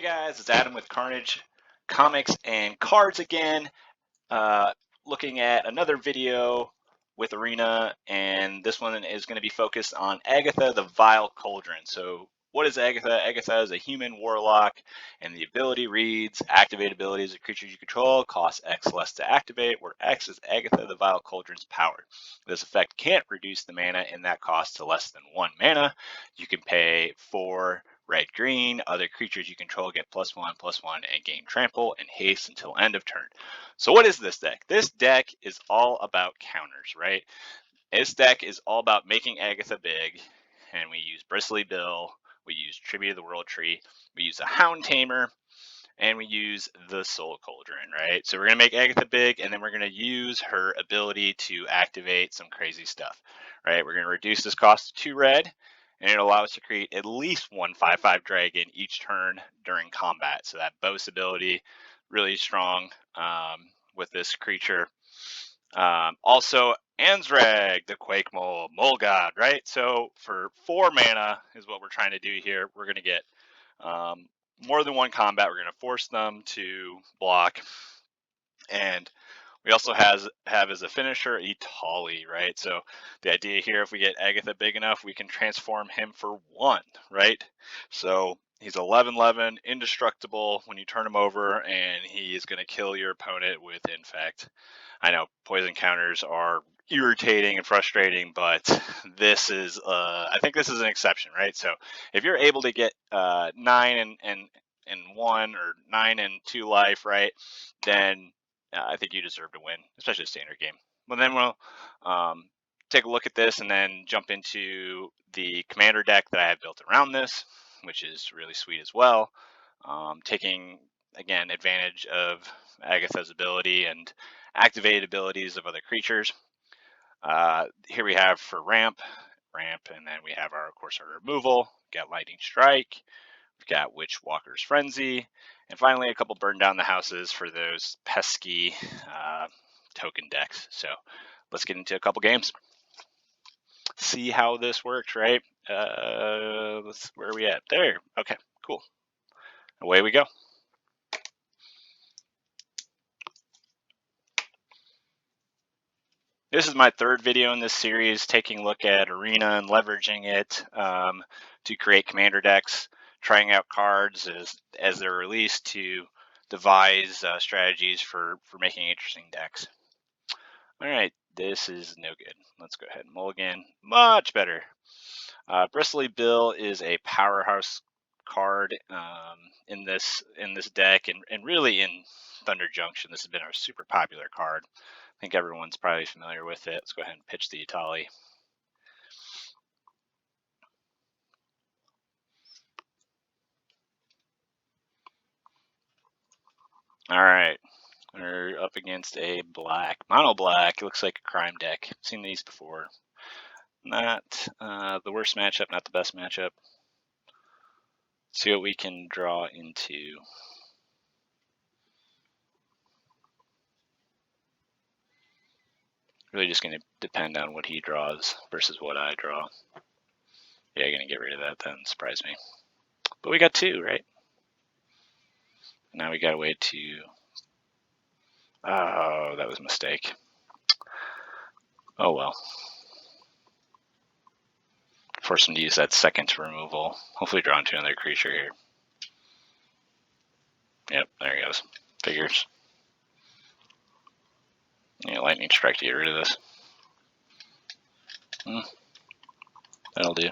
guys, it's Adam with Carnage Comics and Cards again, looking at another video with Arena, and this one is going to be focused on Agatha, the Vile Cauldron. So what is Agatha? Agatha is a human warlock, and the ability reads, activate abilities of creatures you control, costs X less to activate, where X is Agatha, the Vile Cauldron's power. This effect can't reduce the mana in that cost to less than 1 mana. You can pay 4 red green. Other creatures you control get +1/+1 and gain trample and haste until end of turn. So what is this deck? This deck is all about counters, right? This deck is all about making Agatha big, and we use Bristly Bill, we use Tribute of the World Tree, we use a Hound Tamer, and we use the Soul Cauldron, right? So we're going to make Agatha big, and then we're going to use her ability to activate some crazy stuff, right? We're going to reduce this cost to 2 red, and it'll allow us to create at least one 5/5 dragon each turn during combat. So that boast ability, really strong with this creature. Also, Anzrag, the Quake Mole God, right? So for 4 mana is what we're trying to do here. We're going to get more than one combat. We're going to force them to block, and we also have as a finisher Itali, right? So the idea here, if we get Agatha big enough, we can transform him for 1, right? So he's 11/11, indestructible when you turn him over, and he is going to kill your opponent with Infect. I know poison counters are irritating and frustrating, but this is, I think this is an exception, right? So if you're able to get 9 and 1 or 9 and 2 life, right, then I think you deserve to win, especially a standard game. Well, then we'll take a look at this and then jump into the commander deck that I have built around this, which is really sweet as well. Taking, again, advantage of Agatha's ability and activated abilities of other creatures. Here we have for ramp, and then we have, of course, our removal. We've got Lightning Strike. We've got Witchwalker's Frenzy, and finally a couple burn down the houses for those pesky token decks. So let's get into a couple games. See how this works, right? Where are we at? There. Okay, cool. Away we go. This is my 3rd video in this series, taking a look at Arena and leveraging it to create commander decks, trying out cards as they're released to devise strategies for making interesting decks. All right, this is no good. Let's go ahead and mulligan. Much better. Bristly Bill is a powerhouse card in this deck, and really in Thunder Junction. This has been a super popular card. I think everyone's probably familiar with it. Let's go ahead and pitch the Itali. All right, we're up against a mono black. It looks like a crime deck. Seen these before. Not the worst matchup, not the best matchup. See what we can draw into. Really just going to depend on what he draws versus what I draw. Yeah, going to get rid of that then. Surprise me. But we got 2, right? Now we got a way to... Oh, that was a mistake. Oh well. Force him to use that 2nd removal. Hopefully draw into another creature here. Yep, there he goes. Figures. Yeah, Lightning Strike to get rid of this. That'll do.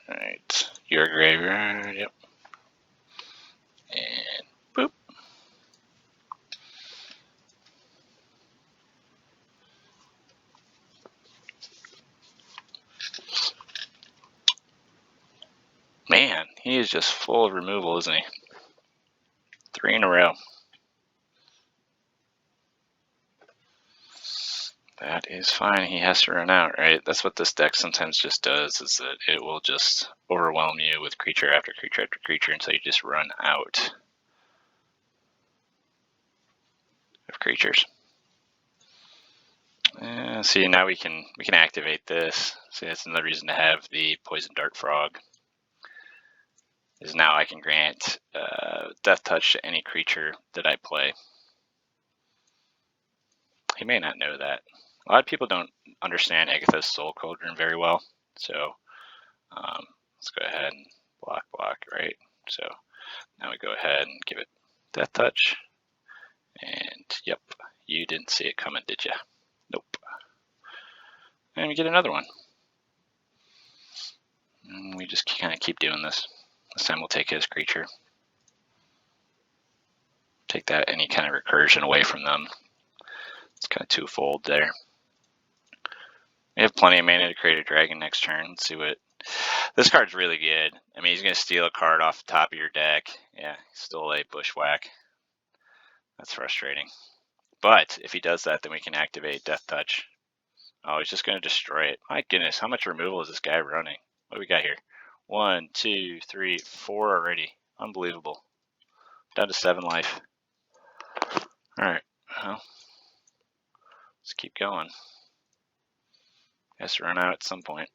Alright, your graveyard, yep. And boop. Man, he is just full of removal, isn't he? 3 in a row. That is fine. He has to run out, right? That's what this deck sometimes just does, is that it will just overwhelm you with creature after creature after creature until you just run out of creatures. See, now we can activate this. See, that's another reason to have the Poison Dart Frog. Is now I can grant Death Touch to any creature that I play. He may not know that. A lot of people don't understand Agatha's Soul Cauldron very well. So let's go ahead and block, right? So now we go ahead and give it Death Touch. And yep, you didn't see it coming, did you? Nope. And we get another one. And we just kind of keep doing this. This time we'll take his creature. Take that any kind of recursion away from them. It's kind of twofold there. We have plenty of mana to create a dragon next turn. Let's see what... This card's really good. I mean, he's going to steal a card off the top of your deck. Yeah, he stole a Bushwhack. That's frustrating. But if he does that, then we can activate Death Touch. Oh, he's just going to destroy it. My goodness, how much removal is this guy running? What do we got here? 1, 2, 3, 4 already. Unbelievable. Down to 7 life. Alright, well, let's keep going. Has to run out at some point.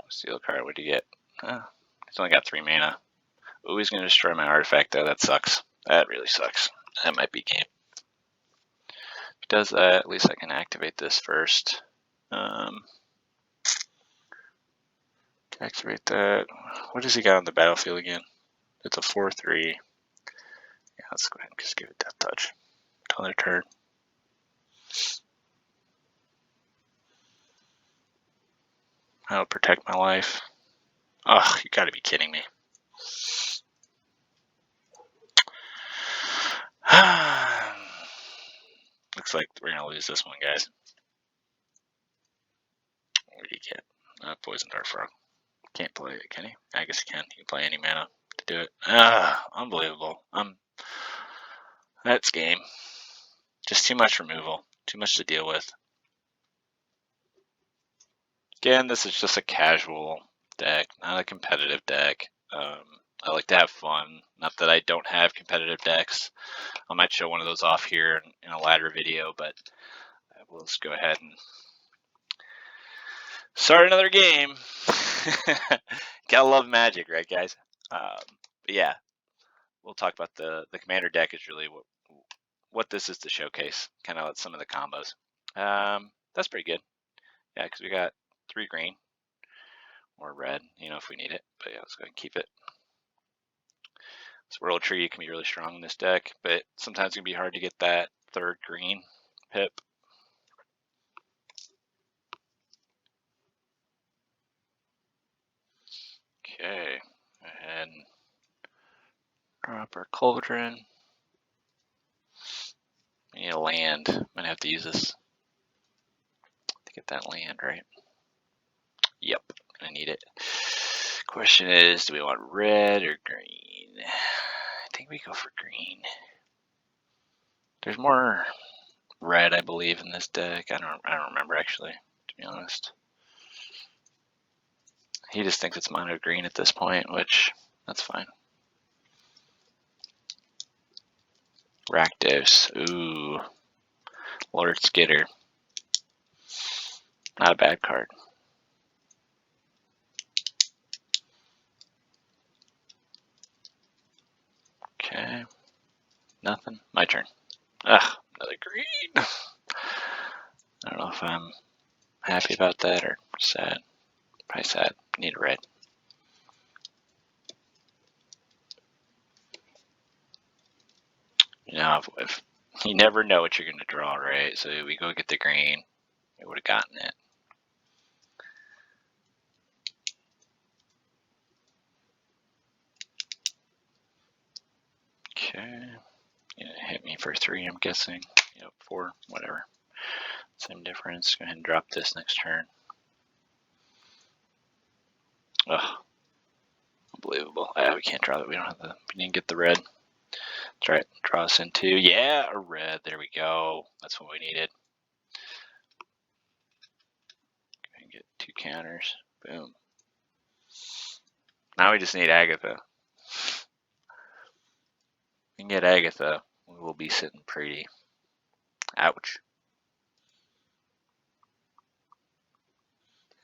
Steal card, what do you get? He's only got 3 mana. Oh, he's going to destroy my artifact though. That sucks. That really sucks. That might be game. If he does that, at least I can activate this first. Activate that. What does he got on the battlefield again? It's a 4/3. Yeah, let's go ahead and just give it Death Touch. Another turn. I'll protect my life. Ugh, you gotta be kidding me. Looks like we're gonna lose this one, guys. What do you get? Poison Dart Frog. Can't play it, can he? I guess he can. He can play any mana to do it. Unbelievable. That's game. Just too much removal. Too much to deal with. Again, this is just a casual deck, not a competitive deck. I like to have fun. Not that I don't have competitive decks. I might show one of those off here in a later video, but we'll just go ahead and start another game. Gotta love Magic, right, guys? But yeah, we'll talk about the Commander deck is really what this is to showcase, kind of some of the combos. That's pretty good. Yeah, because we got 3 green or red, if we need it. But yeah, let's go ahead and keep it. Swirl Tree can be really strong in this deck, but sometimes it can be hard to get that 3rd green pip. Okay, go ahead and drop our Cauldron. We need a land. I'm gonna have to use this to get that land, right? Yep, I need it. Question is, do we want red or green? I think we go for green. There's more red, I believe, in this deck. I don't remember actually, to be honest. He just thinks it's mono green at this point, which that's fine. Rakdos, ooh, Lord Skitter. Not a bad card. Okay, nothing. My turn. Ugh, another green. I don't know if I'm happy about that or sad. Probably sad. Need a red. If you never know what you're going to draw, right? So we go get the green. We would have gotten it. Okay. Yeah, hit me for 3, I'm guessing. Yep, 4, whatever. Same difference. Go ahead and drop this next turn. Ugh. Unbelievable. We can't draw that. We didn't get the red. That's right. Draw us into, yeah, a red. There we go. That's what we needed. Go ahead and get 2 counters. Boom. Now we just need Agatha. If we can get Agatha, we will be sitting pretty. Ouch.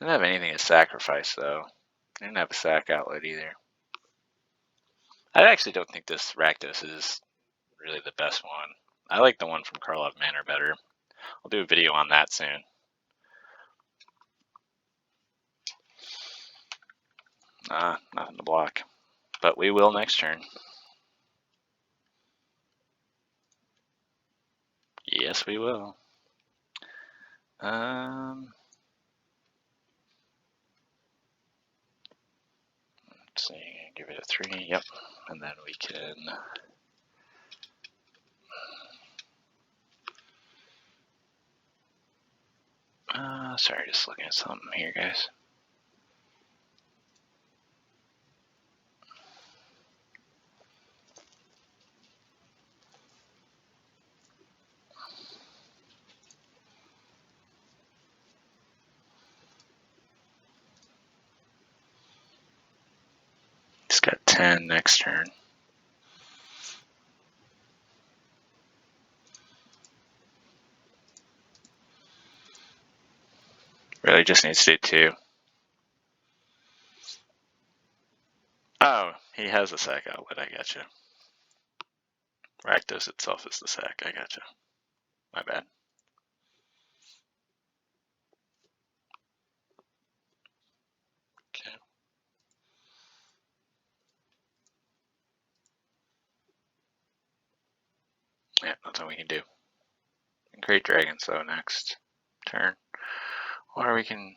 Didn't have anything to sacrifice though. Didn't have a sack outlet either. I actually don't think this Rakdos is really the best one. I like the one from Karlov Manor better. I'll do a video on that soon. Nothing to block. But we will next turn. Yes, we will. Let's see, give it a 3, yep. And then we can... sorry, just looking at something here, guys. It's got 10 next turn. Really just needs to do 2. Oh, he has a sack outlet, I gotcha. Rakdos itself is the sack, I gotcha. My bad. Okay. Yeah, that's what we can do. Great Dragon, so next turn. Or we can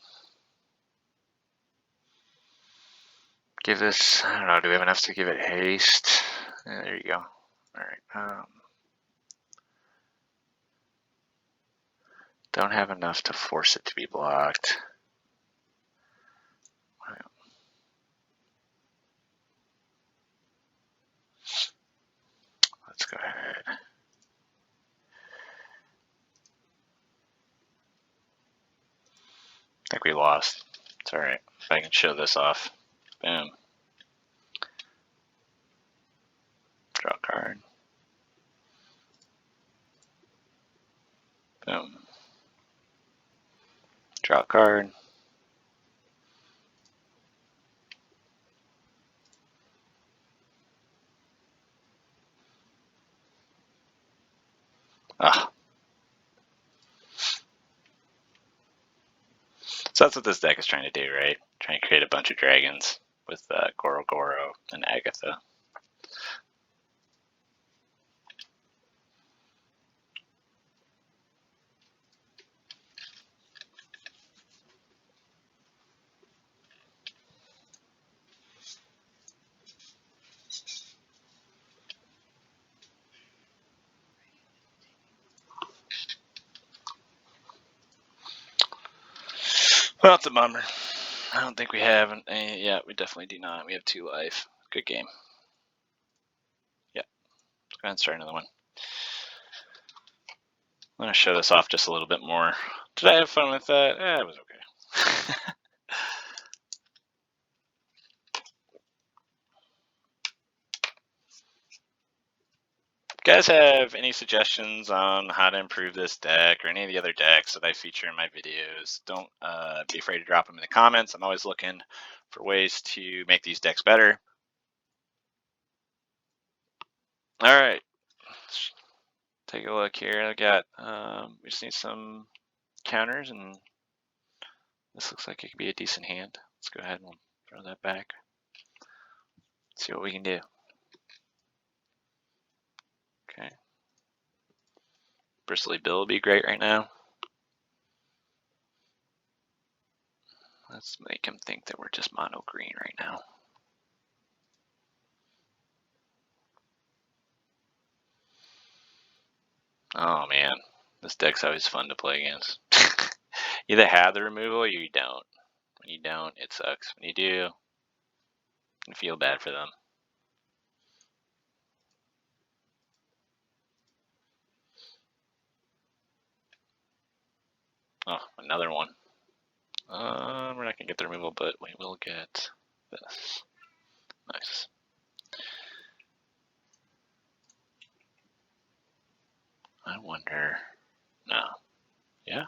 give this, I don't know, do we have enough to give it haste? Yeah, there you go. Alright, don't have enough to force it to be blocked. Let's go ahead. I think we lost. It's alright. If I can show this off. Boom. Draw a card. Boom. Draw a card. Ah. So that's what this deck is trying to do, right? Trying to create a bunch of dragons with Goro-Goro and Agatha. Well, it's a bummer. I don't think we have any. Yeah, we definitely do not. We have 2 life. Good game. Yeah. Let's go ahead and start another one. I'm going to show this off just a little bit more. Did I have fun with that? It was okay. Guys have any suggestions on how to improve this deck or any of the other decks that I feature in my videos, don't be afraid to drop them in the comments. I'm always looking for ways to make these decks better. All right, let's take a look here. I got, we just need some counters, and this looks like it could be a decent hand. Let's go ahead and throw that back. See what we can do. Okay. Bristly Bill would be great right now. Let's make him think that we're just mono green right now. Oh man, this deck's always fun to play against. You either have the removal or you don't. When you don't, it sucks. When you do, you feel bad for them. Oh, another one. We're not gonna get the removal, but we will get this. Nice. I wonder. No. Yeah?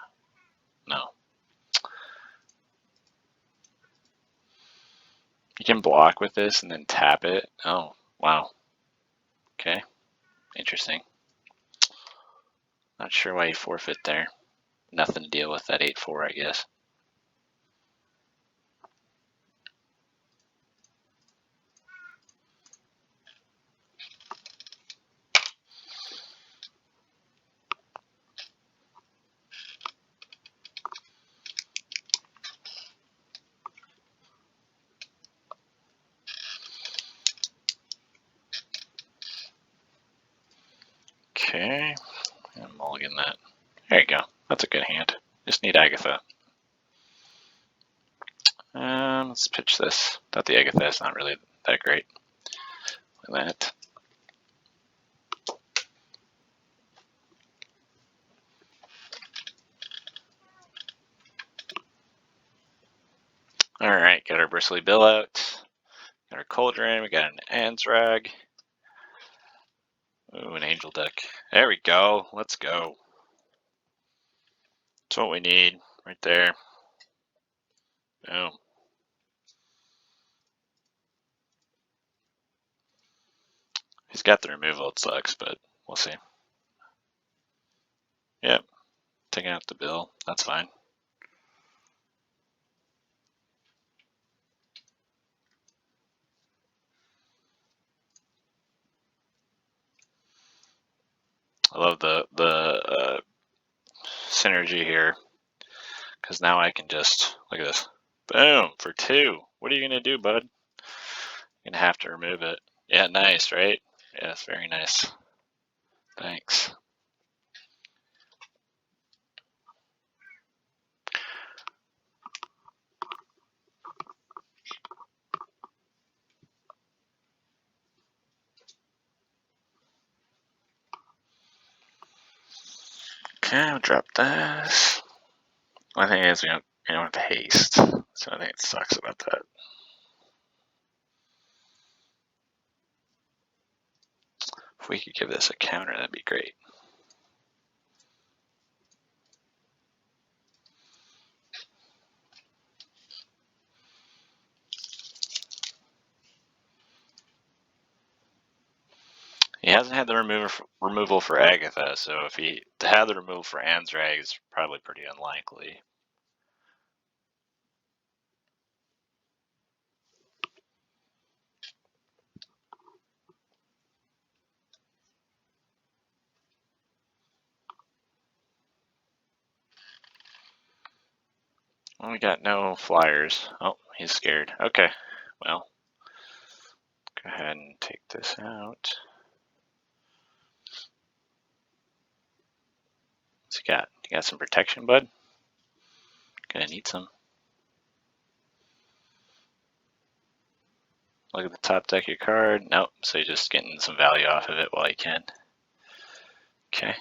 No. You can block with this and then tap it. Oh, wow. Okay. Interesting. Not sure why you forfeit there. Nothing to deal with that 8-4, I guess. Okay. And mulligan that. There you go. That's a good hand. Just need Agatha. Let's pitch this. Thought the Agatha is not really that great. Look at that. All right, got our Bristly Bill out. Got our Cauldron. We got an Anzrag. Ooh, an Angel deck. There we go. Let's go. That's what we need right there. Boom. He's got the removal. It sucks, but we'll see. Yep. Taking out the bill. That's fine. I love the synergy here, because now I can just look at this. Boom for 2. What are you gonna do, bud? You're gonna have to remove it. Yeah, nice, right? Yeah, it's very nice. Thanks. Okay, I'll drop this. One thing is we don't have haste, so I think it sucks about that. If we could give this a counter, that'd be great. He hasn't had the removal for Agatha, so if he to have the removal for Anzrag is probably pretty unlikely. Well, we got no flyers. Oh, he's scared. Okay, well, go ahead and take this out. What's he got? You got some protection, bud? Gonna need some. Look at the top deck of your card. Nope, so you're just getting some value off of it while you can. Okay,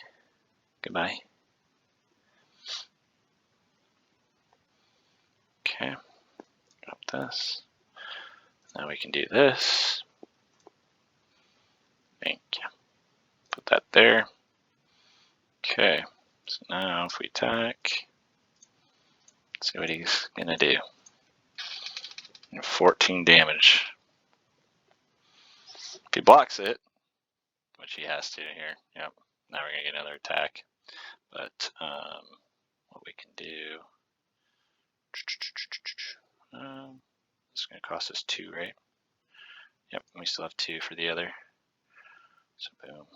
goodbye. Okay, drop this. Now we can do this. Thank you. Put that there. Okay, so now if we attack, let's see what he's gonna do. 14 damage. If he blocks it, which he has to here, yep, now we're gonna get another attack. But what we can do, it's gonna cost us 2, right? Yep, we still have 2 for the other. So boom.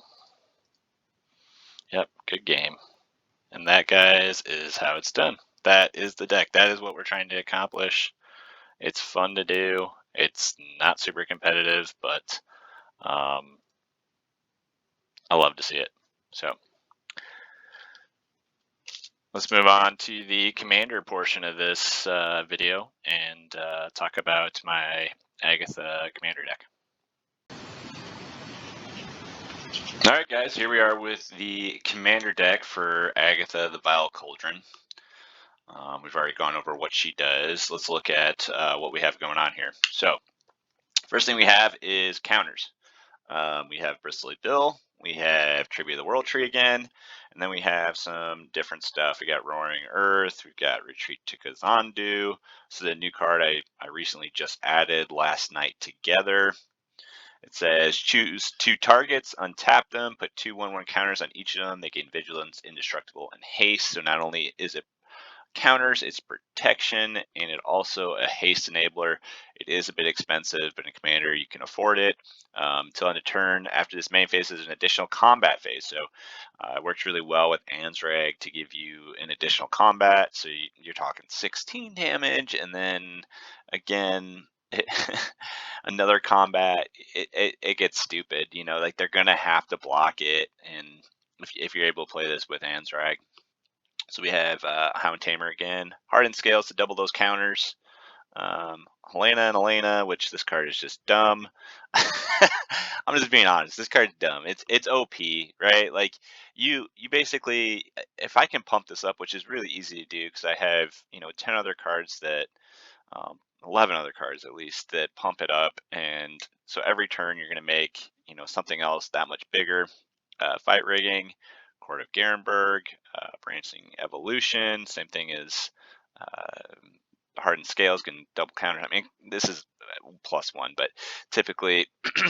Yep, good game. And that, guys, is how it's done. That is the deck. That is what we're trying to accomplish. It's fun to do. It's not super competitive, but I love to see it. So let's move on to the commander portion of this video and talk about my Agatha commander deck. All right, guys, here we are with the commander deck for Agatha, the Vile Cauldron. We've already gone over what she does. Let's look at what we have going on here. So First thing we have is counters. We have Bristly Bill, we have Tribute of the World Tree again, and then we have some different stuff. We got Roaring Earth, we've got Retreat to Kazandu. So the new card I recently just added last night together. It says choose 2 targets, untap them, put 2 1/1 counters on each of them. They gain Vigilance, Indestructible, and Haste. So not only is it counters, it's protection, and it also a haste enabler. It is a bit expensive, but in Commander you can afford it. Until end of turn, after this main phase is an additional combat phase, so it works really well with Anzrag to give you an additional combat. So you're talking 16 damage, and then again, another combat. It gets stupid, you know, like they're gonna have to block it, and if you're able to play this with Anzrag. So we have Hound Tamer again. Hardened Scales to double those counters. Helena and Elena, which this card is just dumb. I'm just being honest. This card's dumb. It's OP, right? Like you basically, if I can pump this up, which is really easy to do because I have 10 other cards that 11 other cards at least that pump it up, and so every turn you're going to make something else that much bigger. Fight Rigging, Court of Garenberg, Branching Evolution, same thing as Hardened Scales can double counter. I mean, this is +1, but typically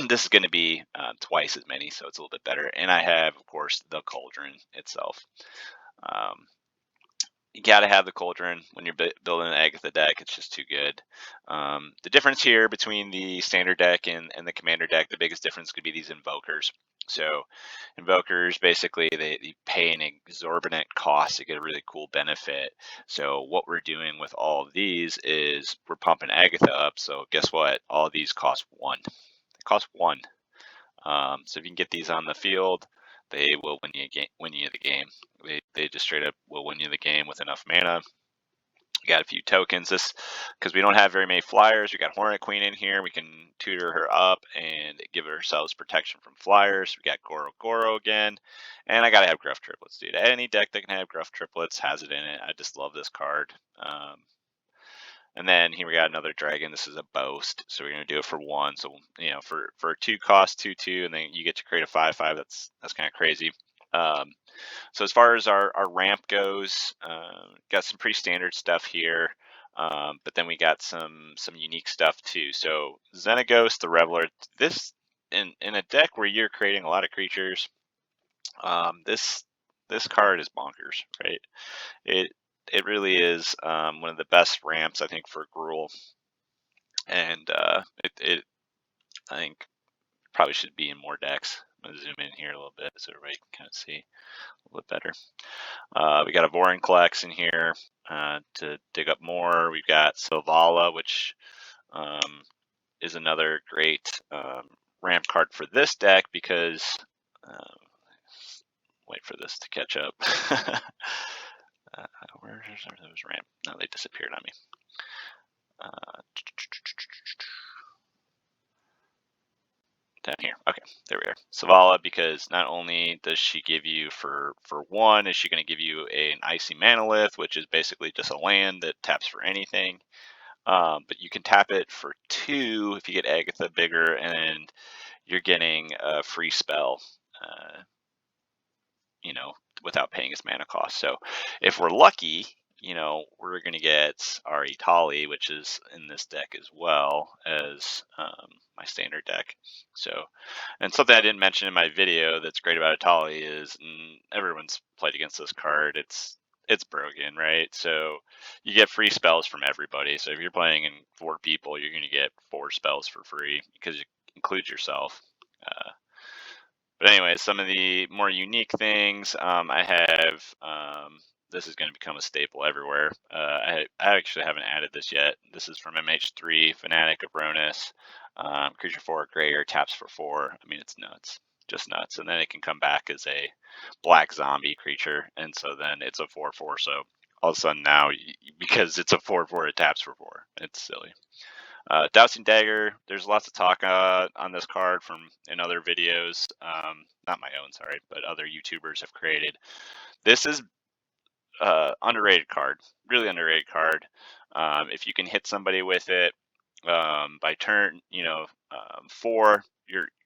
this is going to be twice as many, so it's a little bit better. And I have, of course, the Cauldron itself. You got to have the Cauldron when you're building an Agatha deck. It's just too good. The difference here between the standard deck and the commander deck, the biggest difference could be these invokers. So invokers, basically, they pay an exorbitant cost to get a really cool benefit. So what we're doing with all of these is we're pumping Agatha up. So guess what? All of these cost 1. They cost 1. So if you can get these on the field, they will win you the game. They just straight up will win you the game with enough mana. We got a few tokens. This because we don't have very many flyers. We got Hornet Queen in here. We can tutor her up and give ourselves protection from flyers. We got Goro-Goro again, and I gotta have Gruff Triplets, dude. Any deck that can have Gruff Triplets has it in it. I just love this card. And then here we got another dragon. This is a boast, so we're gonna do it for 1. So for 2 cost 2/2, and then you get to create a 5/5. That's kind of crazy. So as far as our ramp goes, got some pretty standard stuff here, but then we got some unique stuff too. So Xenaghost, the Reveler. This in a deck where you're creating a lot of creatures, this card is bonkers, right? It really is one of the best ramps, I think, for Gruul, and it I think probably should be in more decks. I'm gonna zoom in here a little bit so everybody can kind of see a little bit better. We got a Vorinclex in here to dig up more. We've got Selvala, which is another great ramp card for this deck because wait for this to catch up. Where's those ramp? No, they disappeared on me. Down here. Okay, there we are. Selvala, because not only does she give you for 1, is she going to give you an Icy Manalith, which is basically just a land that taps for anything. But you can tap it for 2 if you get Agatha bigger, and you're getting a free spell, without paying its mana cost. So if we're lucky, we're going to get Ari Tali, which is in this deck as well as my standard deck. So, and something I didn't mention in my video that's great about Atali is everyone's played against this card. It's broken, right? So you get free spells from everybody. So if you're playing in 4 people, you're going to get 4 spells for free because you include yourself. But anyway, some of the more unique things I have, this is going to become a staple everywhere. I actually haven't added this yet. This is from MH3, Fanatic of Ronus. Creature 4 Greyer, taps for 4. I mean, it's nuts. Just nuts. And then it can come back as a black zombie creature. And so then it's a 4/4. So all of a sudden now, because it's a 4/4, it taps for 4. It's silly. Dousing Dagger, there's lots of talk on this card in other videos, not my own, sorry, but other YouTubers have created. This is underrated card, really underrated card. If you can hit somebody with it, By turn, 4,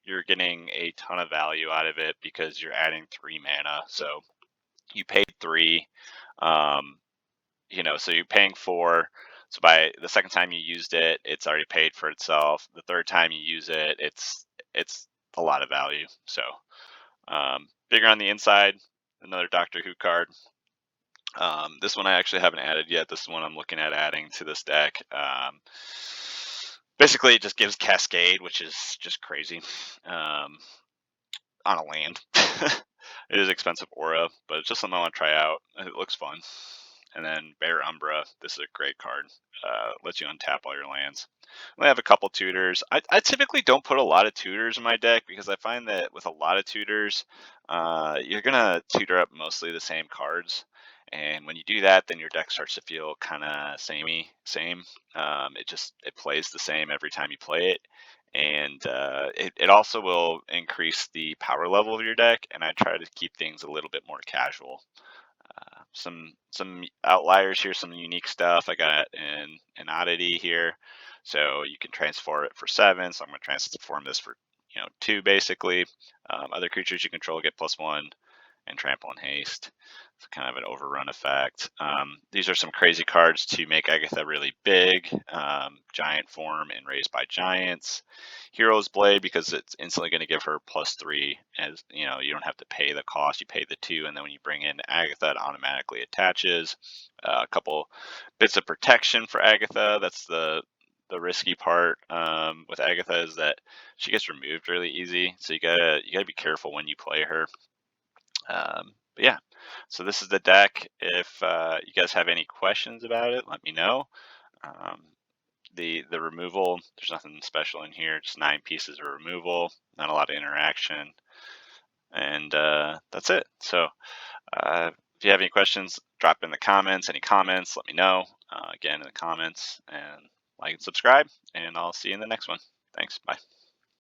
you're getting a ton of value out of it because you're adding 3 mana. So you paid 3, um, so you're paying 4. So by the second time you used it, it's already paid for itself. The third time you use it, it's a lot of value. So bigger on the inside, another Doctor Who card. This one I actually haven't added yet. This is one I'm looking at adding to this deck. Basically, it just gives Cascade, which is just crazy, on a land. It is expensive aura, but it's just something I want to try out. It looks fun. And then Bear Umbra. This is a great card. Lets you untap all your lands. I have a couple tutors. I typically don't put a lot of tutors in my deck because I find that with a lot of tutors, you're gonna tutor up mostly the same cards. And when you do that, then your deck starts to feel kind of same. It plays the same every time you play it, and it also will increase the power level of your deck. And I try to keep things a little bit more casual. Some outliers here, some unique stuff. I got an oddity here, so you can transform it for 7. So I'm going to transform this for 2 basically. Other creatures you control get +1 and trample and haste. It's kind of an overrun effect. These are some crazy cards to make Agatha really big. Giant form and raised by giants. Hero's Blade, because it's instantly going to give her +3, as you don't have to pay the cost, you pay the 2, and then when you bring in Agatha, it automatically attaches. A couple bits of protection for Agatha. That's the risky part with Agatha, is that she gets removed really easy, so you gotta be careful when you play her. But yeah, so this is the deck. If you guys have any questions about it, let me know. The removal, there's nothing special in here, just 9 pieces of removal, not a lot of interaction, and that's it. So if you have any questions, drop in the comments. Any comments, let me know again in the comments, and like and subscribe, and I'll see you in the next one. Thanks. Bye.